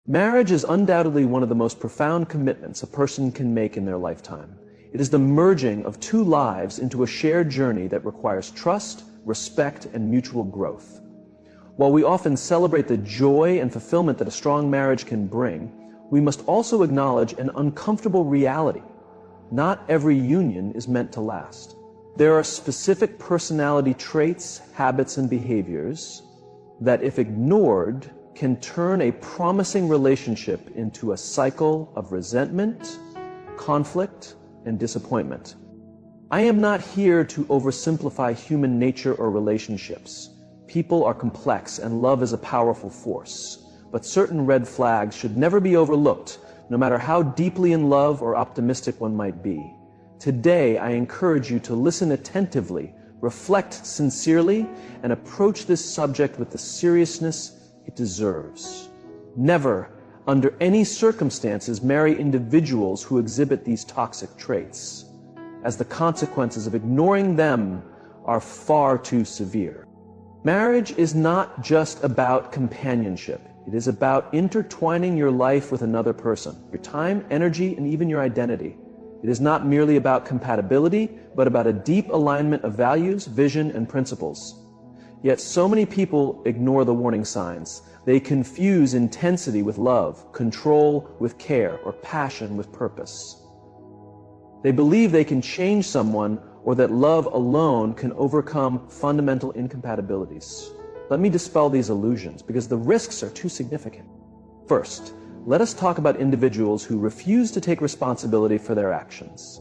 Marriage is undoubtedly one of the most profound commitments a person can make in their lifetime. It is the merging of two lives into a shared journey that requires trust, respect, and mutual growth. While we often celebrate the joy and fulfillment that a strong marriage can bring, we must also acknowledge an uncomfortable reality. Not every union is meant to last. There are specific personality traits, habits, and behaviors that, if ignored, can turn a promising relationship into a cycle of resentment, conflict, and disappointment. I am not here to oversimplify human nature or relationships. People are complex and love is a powerful force. But certain red flags should never be overlooked, no matter how deeply in love or optimistic one might be. Today, I encourage you to listen attentively, reflect sincerely, and approach this subject with the seriousness it deserves. Never, under any circumstances, marry individuals who exhibit these toxic traits, as the consequences of ignoring them are far too severe. Marriage is not just about companionship. It is about intertwining your life with another person, your time, energy, and even your identity. It is not merely about compatibility, but about a deep alignment of values, vision, and principles. Yet so many people ignore the warning signs. They confuse intensity with love, control with care, or passion with purpose. They believe they can change someone or that love alone can overcome fundamental incompatibilities. Let me dispel these illusions because the risks are too significant. First, let us talk about individuals who refuse to take responsibility for their actions.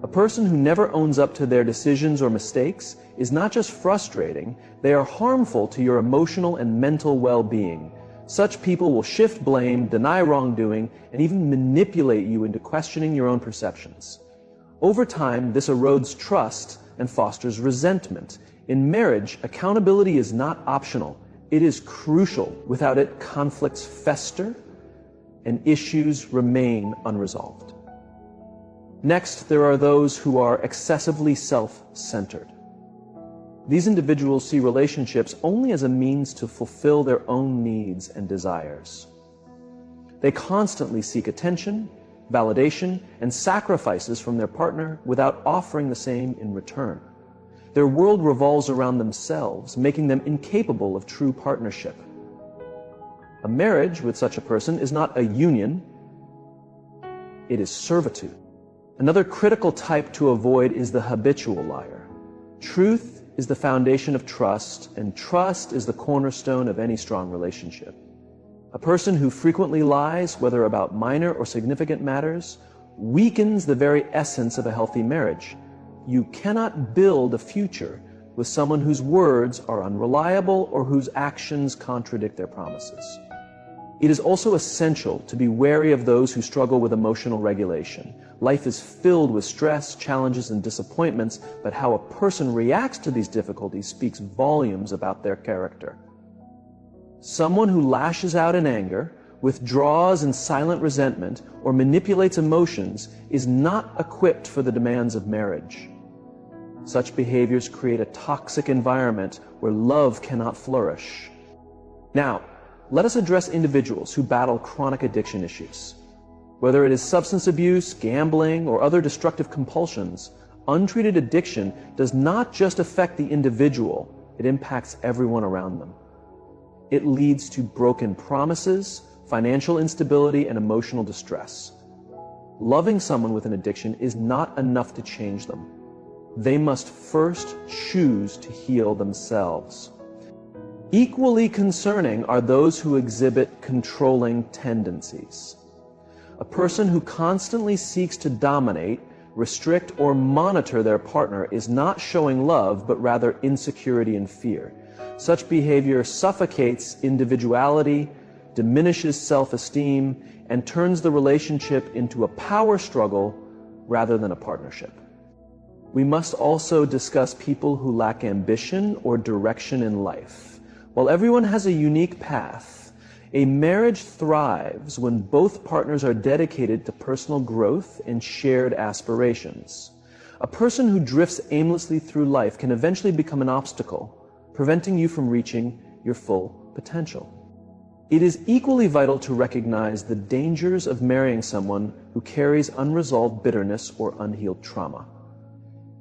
A person who never owns up to their decisions or mistakes is not just frustrating, they are harmful to your emotional and mental well-being. Such people will shift blame, deny wrongdoing, and even manipulate you into questioning your own perceptions. Over time, this erodes trust and fosters resentment. In marriage, accountability is not optional. It is crucial. Without it, conflicts fester and issues remain unresolved. Next, there are those who are excessively self-centered. These individuals see relationships only as a means to fulfill their own needs and desires. They constantly seek attention, validation, and sacrifices from their partner without offering the same in return. Their world revolves around themselves, making them incapable of true partnership. A marriage with such a person is not a union, it is servitude. Another critical type to avoid is the habitual liar. Truth is the foundation of trust, and trust is the cornerstone of any strong relationship. A person who frequently lies, whether about minor or significant matters, weakens the very essence of a healthy marriage. You cannot build a future with someone whose words are unreliable or whose actions contradict their promises. It is also essential to be wary of those who struggle with emotional regulation. Life is filled with stress, challenges, and disappointments, but how a person reacts to these difficulties speaks volumes about their character. Someone who lashes out in anger, withdraws in silent resentment, or manipulates emotions is not equipped for the demands of marriage. Such behaviors create a toxic environment where love cannot flourish. Now, let us address individuals who battle chronic addiction issues. Whether it is substance abuse, gambling, or other destructive compulsions, untreated addiction does not just affect the individual, it impacts everyone around them. It leads to broken promises, financial instability, and emotional distress. Loving someone with an addiction is not enough to change them. They must first choose to heal themselves. Equally concerning are those who exhibit controlling tendencies. A person who constantly seeks to dominate, restrict, or monitor their partner is not showing love, but rather insecurity and fear. Such behavior suffocates individuality, diminishes self-esteem, and turns the relationship into a power struggle rather than a partnership. We must also discuss people who lack ambition or direction in life. While everyone has a unique path, a marriage thrives when both partners are dedicated to personal growth and shared aspirations. A person who drifts aimlessly through life can eventually become an obstacle, preventing you from reaching your full potential. It is equally vital to recognize the dangers of marrying someone who carries unresolved bitterness or unhealed trauma.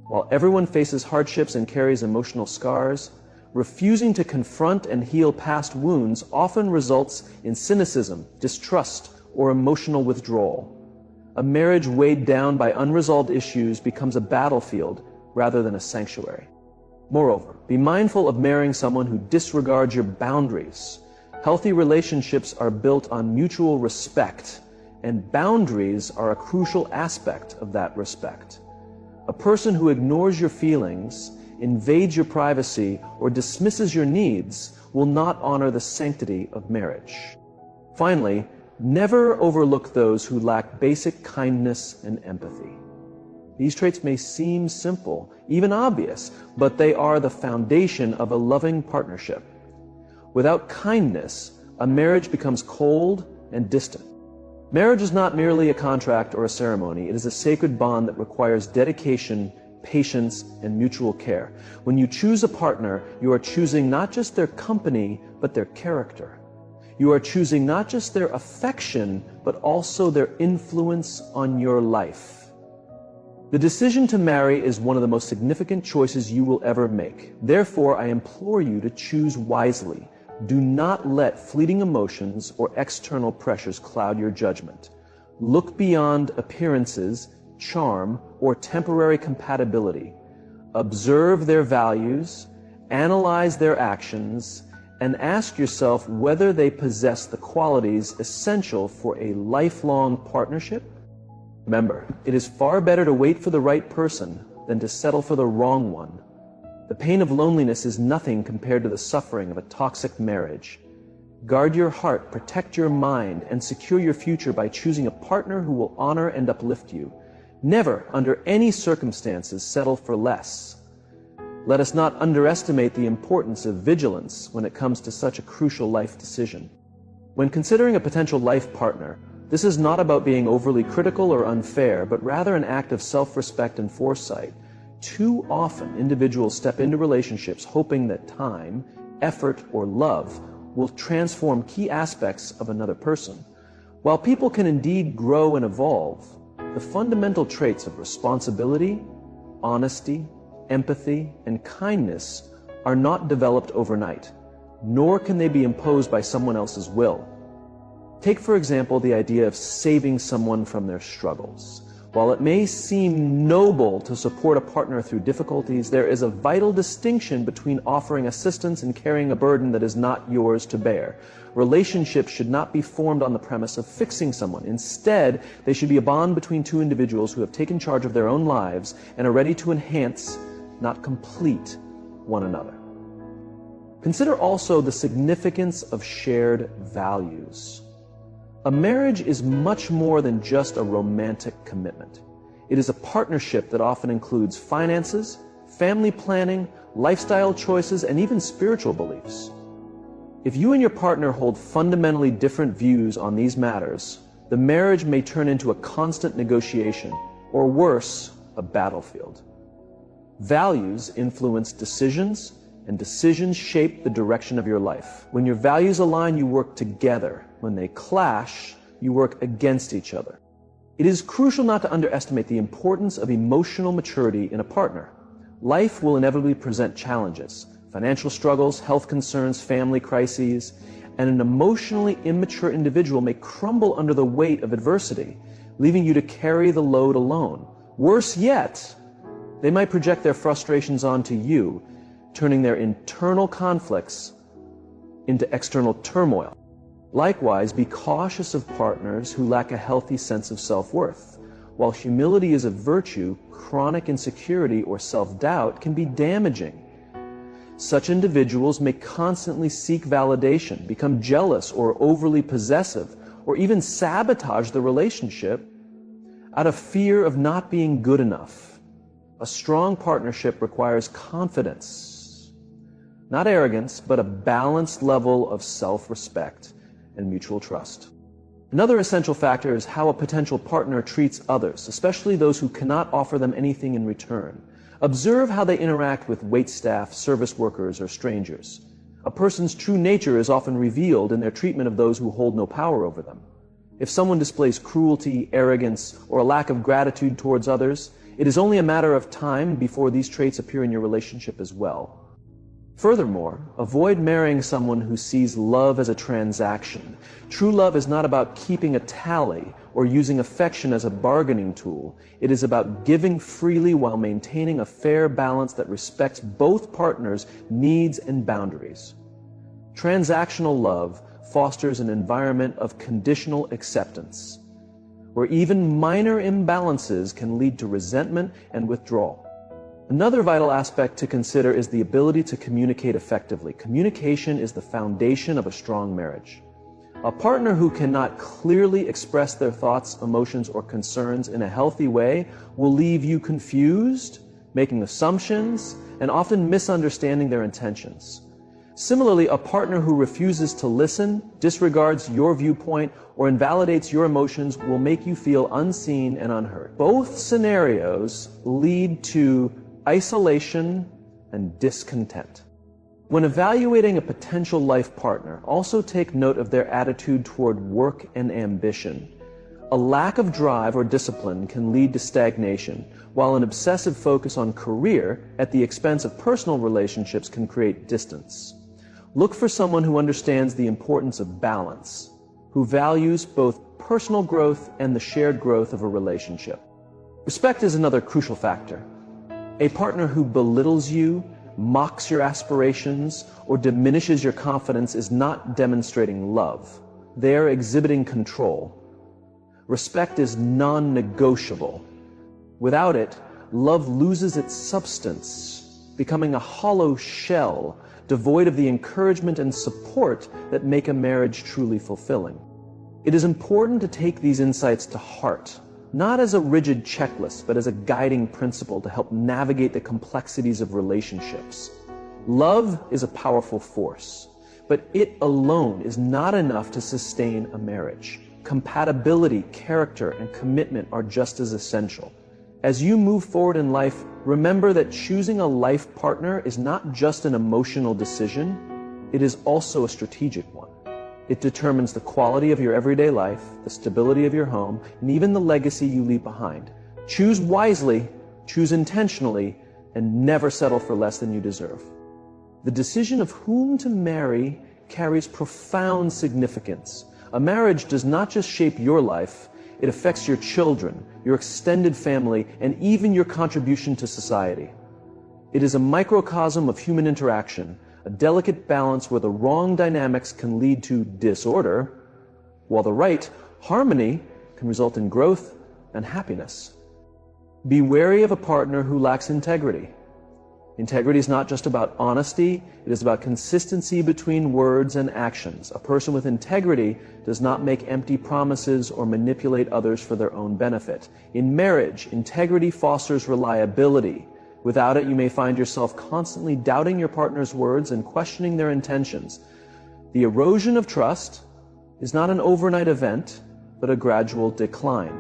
While everyone faces hardships and carries emotional scars, refusing to confront and heal past wounds often results in cynicism, distrust, or emotional withdrawal. A marriage weighed down by unresolved issues becomes a battlefield rather than a sanctuary. Moreover, be mindful of marrying someone who disregards your boundaries. Healthy relationships are built on mutual respect, and boundaries are a crucial aspect of that respect. A person who ignores your feelings, invades your privacy, or dismisses your needs will not honor the sanctity of marriage. Finally, never overlook those who lack basic kindness and empathy. These traits may seem simple, even obvious, but they are the foundation of a loving partnership. Without kindness, a marriage becomes cold and distant. Marriage is not merely a contract or a ceremony. It is a sacred bond that requires dedication, patience, and mutual care. When you choose a partner, you are choosing not just their company, but their character. You are choosing not just their affection, but also their influence on your life. The decision to marry is one of the most significant choices you will ever make. Therefore, I implore you to choose wisely. Do not let fleeting emotions or external pressures cloud your judgment. Look beyond appearances, charm, or temporary compatibility. Observe their values, analyze their actions, and ask yourself whether they possess the qualities essential for a lifelong partnership. Remember, it is far better to wait for the right person than to settle for the wrong one. The pain of loneliness is nothing compared to the suffering of a toxic marriage. Guard your heart, protect your mind, and secure your future by choosing a partner who will honor and uplift you. Never, under any circumstances, settle for less. Let us not underestimate the importance of vigilance when it comes to such a crucial life decision. When considering a potential life partner, this is not about being overly critical or unfair, but rather an act of self-respect and foresight. Too often, individuals step into relationships hoping that time, effort, or love will transform key aspects of another person. While people can indeed grow and evolve, the fundamental traits of responsibility, honesty, empathy, and kindness are not developed overnight, nor can they be imposed by someone else's will. Take, for example, the idea of saving someone from their struggles. While it may seem noble to support a partner through difficulties, there is a vital distinction between offering assistance and carrying a burden that is not yours to bear. Relationships should not be formed on the premise of fixing someone. Instead, they should be a bond between two individuals who have taken charge of their own lives and are ready to enhance, not complete, one another. Consider also the significance of shared values. A marriage is much more than just a romantic commitment. It is a partnership that often includes finances, family planning, lifestyle choices, and even spiritual beliefs. If you and your partner hold fundamentally different views on these matters, the marriage may turn into a constant negotiation, or worse, a battlefield. Values influence decisions, and decisions shape the direction of your life. When your values align, you work together. When they clash, you work against each other. It is crucial not to underestimate the importance of emotional maturity in a partner. Life will inevitably present challenges, financial struggles, health concerns, family crises, and an emotionally immature individual may crumble under the weight of adversity, leaving you to carry the load alone. Worse yet, they might project their frustrations onto you, turning their internal conflicts into external turmoil. Likewise, be cautious of partners who lack a healthy sense of self-worth. While humility is a virtue, chronic insecurity or self-doubt can be damaging. Such individuals may constantly seek validation, become jealous or overly possessive, or even sabotage the relationship out of fear of not being good enough. A strong partnership requires confidence, not arrogance, but a balanced level of self-respect and mutual trust. Another essential factor is how a potential partner treats others, especially those who cannot offer them anything in return. Observe how they interact with waitstaff, service workers, or strangers. A person's true nature is often revealed in their treatment of those who hold no power over them. If someone displays cruelty, arrogance, or a lack of gratitude towards others, it is only a matter of time before these traits appear in your relationship as well. Furthermore, avoid marrying someone who sees love as a transaction. True love is not about keeping a tally or using affection as a bargaining tool. It is about giving freely while maintaining a fair balance that respects both partners' needs and boundaries. Transactional love fosters an environment of conditional acceptance, where even minor imbalances can lead to resentment and withdrawal. Another vital aspect to consider is the ability to communicate effectively. Communication is the foundation of a strong marriage. A partner who cannot clearly express their thoughts, emotions, or concerns in a healthy way will leave you confused, making assumptions, and often misunderstanding their intentions. Similarly, a partner who refuses to listen, disregards your viewpoint, or invalidates your emotions will make you feel unseen and unheard. Both scenarios lead to isolation and discontent. When evaluating a potential life partner, also take note of their attitude toward work and ambition. A lack of drive or discipline can lead to stagnation, while an obsessive focus on career at the expense of personal relationships can create distance. Look for someone who understands the importance of balance, who values both personal growth and the shared growth of a relationship. Respect is another crucial factor. A partner who belittles you, mocks your aspirations, or diminishes your confidence is not demonstrating love. They are exhibiting control. Respect is non-negotiable. Without it, love loses its substance, becoming a hollow shell, devoid of the encouragement and support that make a marriage truly fulfilling. It is important to take these insights to heart, not as a rigid checklist, but as a guiding principle to help navigate the complexities of relationships. Love is a powerful force, but it alone is not enough to sustain a marriage. Compatibility, character, and commitment are just as essential. As you move forward in life, remember that choosing a life partner is not just an emotional decision, it is also a strategic one. It determines the quality of your everyday life, the stability of your home, and even the legacy you leave behind. Choose wisely, choose intentionally, and never settle for less than you deserve. The decision of whom to marry carries profound significance. A marriage does not just shape your life, it affects your children, your extended family, and even your contribution to society. It is a microcosm of human interaction, a delicate balance where the wrong dynamics can lead to disorder, while the right harmony can result in growth and happiness. Be wary of a partner who lacks integrity. Integrity is not just about honesty, it is about consistency between words and actions. A person with integrity does not make empty promises or manipulate others for their own benefit. In marriage, integrity fosters reliability. Without it, you may find yourself constantly doubting your partner's words and questioning their intentions. The erosion of trust is not an overnight event, but a gradual decline,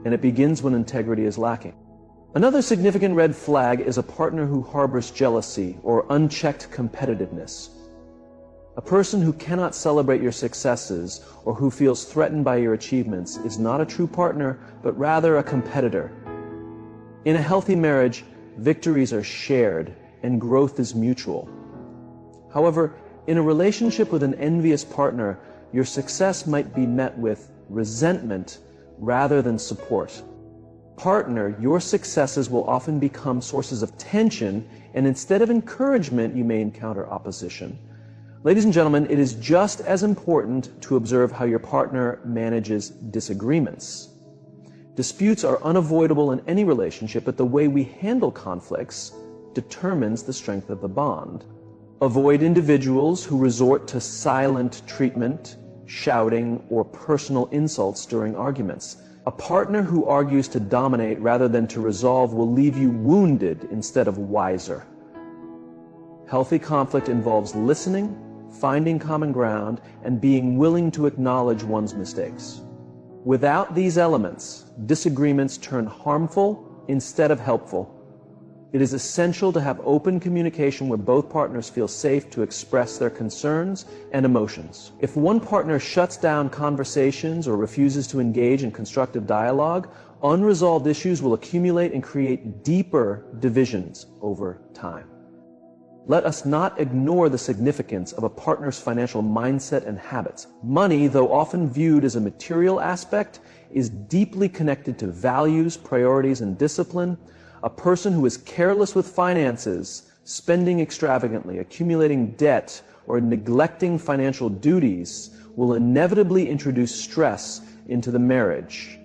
and it begins when integrity is lacking. Another significant red flag is a partner who harbors jealousy or unchecked competitiveness. A person who cannot celebrate your successes or who feels threatened by your achievements is not a true partner, but rather a competitor. In a healthy marriage, victories are shared and growth is mutual. However, in a relationship with an envious partner, your success might be met with resentment rather than support. Partner, your successes will often become sources of tension, and instead of encouragement, you may encounter opposition. Ladies and gentlemen, it is just as important to observe how your partner manages disagreements. Disputes are unavoidable in any relationship, but the way we handle conflicts determines the strength of the bond. Avoid individuals who resort to silent treatment, shouting, or personal insults during arguments. A partner who argues to dominate rather than to resolve will leave you wounded instead of wiser. Healthy conflict involves listening, finding common ground, and being willing to acknowledge one's mistakes. Without these elements, disagreements turn harmful instead of helpful. It is essential to have open communication where both partners feel safe to express their concerns and emotions. If one partner shuts down conversations or refuses to engage in constructive dialogue, unresolved issues will accumulate and create deeper divisions over time. Let us not ignore the significance of a partner's financial mindset and habits. Money, though often viewed as a material aspect, is deeply connected to values, priorities, and discipline. A person who is careless with finances, spending extravagantly, accumulating debt, or neglecting financial duties will inevitably introduce stress into the marriage.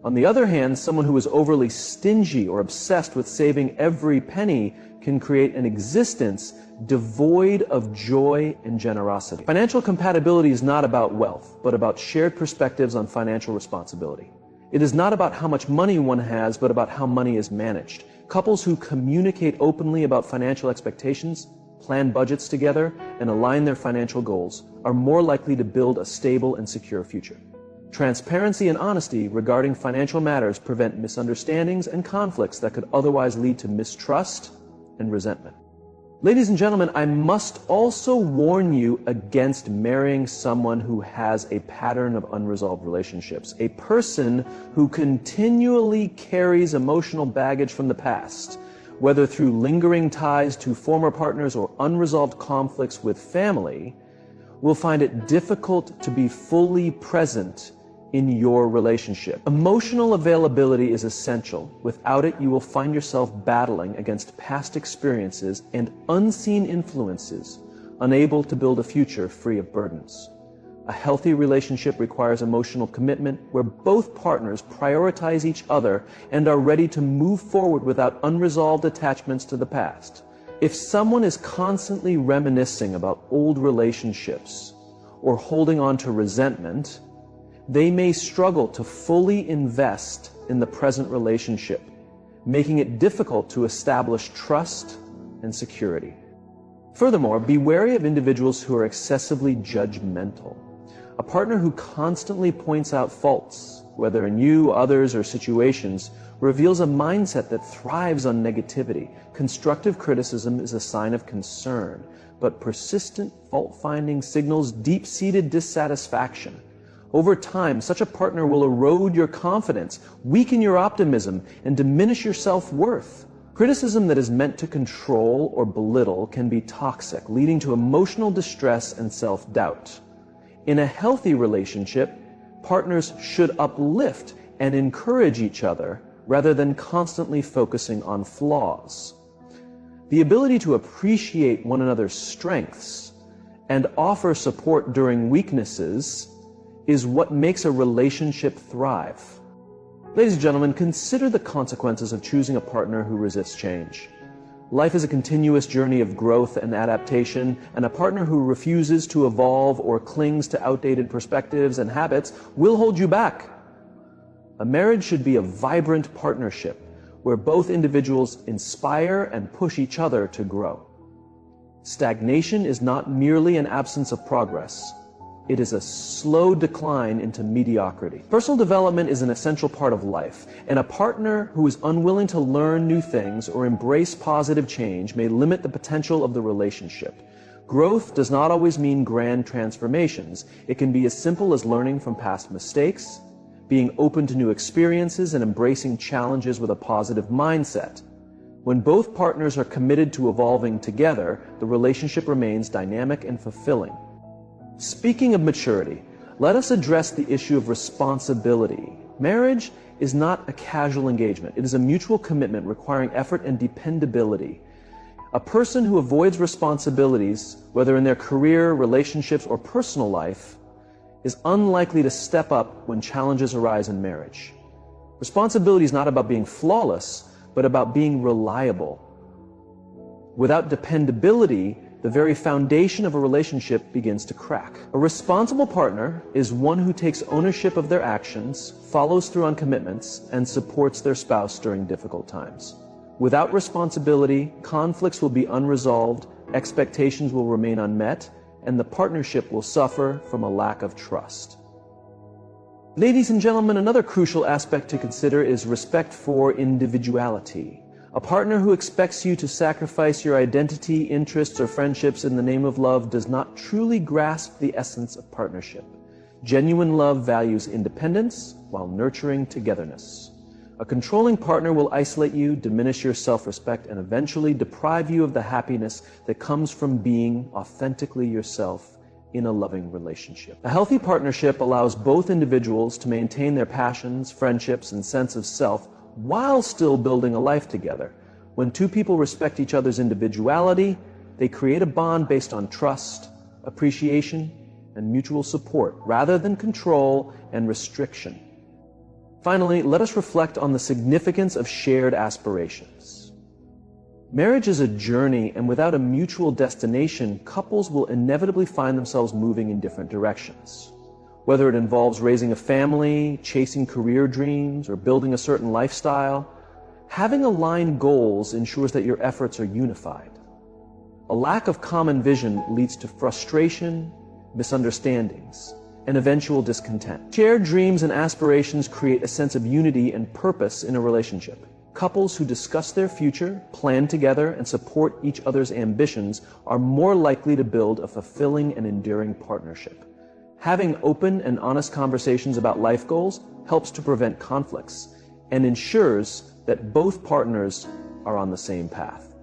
On the other hand, someone who is overly stingy or obsessed with saving every penny can create an existence devoid of joy and generosity. Financial compatibility is not about wealth, but about shared perspectives on financial responsibility. It is not about how much money one has, but about how money is managed. Couples who communicate openly about financial expectations, plan budgets together, and align their financial goals are more likely to build a stable and secure future. Transparency and honesty regarding financial matters prevent misunderstandings and conflicts that could otherwise lead to mistrust and resentment. Ladies and gentlemen, I must also warn you against marrying someone who has a pattern of unresolved relationships. A person who continually carries emotional baggage from the past, whether through lingering ties to former partners or unresolved conflicts with family, will find it difficult to be fully present in your relationship. Emotional availability is essential. Without it, you will find yourself battling against past experiences and unseen influences, unable to build a future free of burdens. A healthy relationship requires emotional commitment where both partners prioritize each other and are ready to move forward without unresolved attachments to the past. If someone is constantly reminiscing about old relationships or holding on to resentment, they may struggle to fully invest in the present relationship, making it difficult to establish trust and security. Furthermore, be wary of individuals who are excessively judgmental. A partner who constantly points out faults, whether in you, others, or situations, reveals a mindset that thrives on negativity. Constructive criticism is a sign of concern, but persistent fault-finding signals deep-seated dissatisfaction. Over time, such a partner will erode your confidence, weaken your optimism, and diminish your self-worth. Criticism that is meant to control or belittle can be toxic, leading to emotional distress and self-doubt. In a healthy relationship, partners should uplift and encourage each other rather than constantly focusing on flaws. The ability to appreciate one another's strengths and offer support during weaknesses is what makes a relationship thrive. Ladies and gentlemen, consider the consequences of choosing a partner who resists change. Life is a continuous journey of growth and adaptation, and a partner who refuses to evolve or clings to outdated perspectives and habits will hold you back. A marriage should be a vibrant partnership where both individuals inspire and push each other to grow. Stagnation is not merely an absence of progress. It is a slow decline into mediocrity. Personal development is an essential part of life, and a partner who is unwilling to learn new things or embrace positive change may limit the potential of the relationship. Growth does not always mean grand transformations. It can be as simple as learning from past mistakes, being open to new experiences, and embracing challenges with a positive mindset. When both partners are committed to evolving together, the relationship remains dynamic and fulfilling. Speaking of maturity, let us address the issue of responsibility. Marriage is not a casual engagement. It is a mutual commitment requiring effort and dependability. A person who avoids responsibilities, whether in their career, relationships, or personal life, is unlikely to step up when challenges arise in marriage. Responsibility is not about being flawless, but about being reliable. Without dependability, the very foundation of a relationship begins to crack. A responsible partner is one who takes ownership of their actions, follows through on commitments, and supports their spouse during difficult times. Without responsibility, conflicts will be unresolved, expectations will remain unmet, and the partnership will suffer from a lack of trust. Ladies and gentlemen, another crucial aspect to consider is respect for individuality. A partner who expects you to sacrifice your identity, interests, or friendships in the name of love does not truly grasp the essence of partnership. Genuine love values independence while nurturing togetherness. A controlling partner will isolate you, diminish your self-respect, and eventually deprive you of the happiness that comes from being authentically yourself in a loving relationship. A healthy partnership allows both individuals to maintain their passions, friendships, and sense of self while still building a life together. When two people respect each other's individuality, they create a bond based on trust, appreciation, and mutual support, rather than control and restriction. Finally, let us reflect on the significance of shared aspirations. Marriage is a journey, and without a mutual destination, couples will inevitably find themselves moving in different directions. Whether it involves raising a family, chasing career dreams, or building a certain lifestyle, having aligned goals ensures that your efforts are unified. A lack of common vision leads to frustration, misunderstandings, and eventual discontent. Shared dreams and aspirations create a sense of unity and purpose in a relationship. Couples who discuss their future, plan together, and support each other's ambitions are more likely to build a fulfilling and enduring partnership. Having open and honest conversations about life goals helps to prevent conflicts and ensures that both partners are on the same path.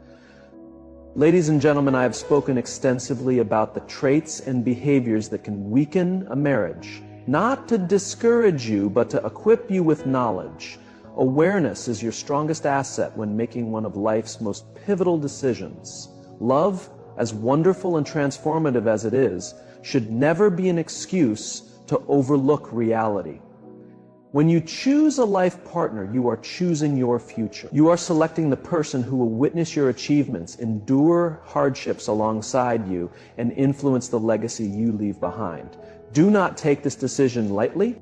Ladies and gentlemen, I have spoken extensively about the traits and behaviors that can weaken a marriage, not to discourage you, but to equip you with knowledge. Awareness is your strongest asset when making one of life's most pivotal decisions. Love, as wonderful and transformative as it is, should never be an excuse to overlook reality. When you choose a life partner, you are choosing your future. You are selecting the person who will witness your achievements, endure hardships alongside you, and influence the legacy you leave behind. Do not take this decision lightly.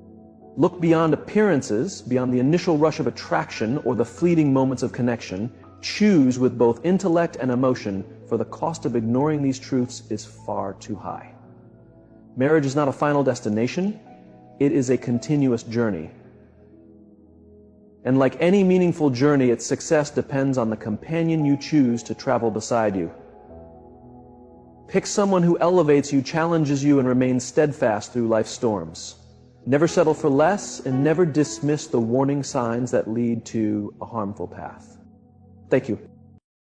Look beyond appearances, beyond the initial rush of attraction or the fleeting moments of connection. Choose with both intellect and emotion, for the cost of ignoring these truths is far too high. Marriage is not a final destination, it is a continuous journey. And like any meaningful journey, its success depends on the companion you choose to travel beside you. Pick someone who elevates you, challenges you, and remains steadfast through life's storms. Never settle for less, and never dismiss the warning signs that lead to a harmful path. Thank you.